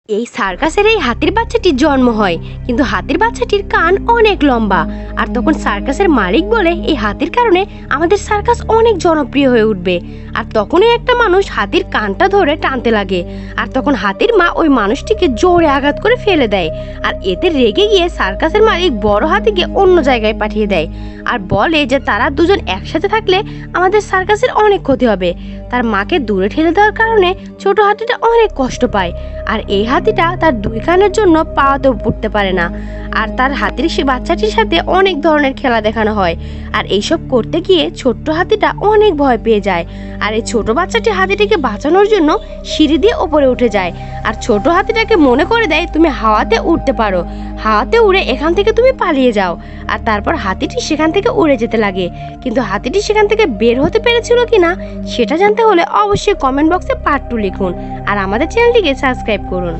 এই সার্কাসের এই হাতির বাচ্চাটির জন্ম হয়, কিন্তু হাতির বাচ্চাটির কান অনেক লম্বা। আর তখন সার্কাসের মালিক বলে এই হাতির কারণে আমাদের সার্কাস অনেক জনপ্রিয় হয়ে উঠবে। আর তখনই একটা মানুষ হাতির কানটা ধরে টানতে লাগে, আর তখন হাতির মা ওই মানুষটিকে জোরে আঘাত করে ফেলে দেয়। আর এতে রেগে গিয়ে সার্কাসের মালিক বড় হাতিকে অন্য জায়গায় পাঠিয়ে দেয়, আর বলে যে তারা দুজন একসাথে থাকলে আমাদের সার্কাসের অনেক ক্ষতি হবে। তার মাকে দূরে ঠেলে দেওয়ার কারণে ছোট হাতিটা অনেক কষ্ট পায়, আর এই হাতিটা তার দুই কানের জন্য পাওয়াতেও পড়তে পারে না। আর তার হাতির সে বাচ্চাটির সাথে অনেক ধরনের খেলা দেখানো হয়, আর এইসব করতে গিয়ে ছোট্ট হাতিটা অনেক ভয় পেয়ে যায়। আর এই ছোট বাচ্চাটি হাতিটিকে বাঁচানোর জন্য সিঁড়ি দিয়ে ওপরে উঠে যায়, আর ছোট হাতিটাকে মনে করে দেয় তুমি হাওয়াতে উঠতে পারো, হাওয়াতে উড়ে এখান থেকে তুমি পালিয়ে যাও। আর তারপর হাতিটি সেখান থেকে উড়ে যেতে লাগে, কিন্তু হাতিটি সেখান থেকে বের হতে পেরেছিল কিনা সেটা জানতে হলে অবশ্যই কমেন্ট বক্সে পার্ট 2 লিখুন, আর আমাদের চ্যানেলটিকে সাবস্ক্রাইব করুন।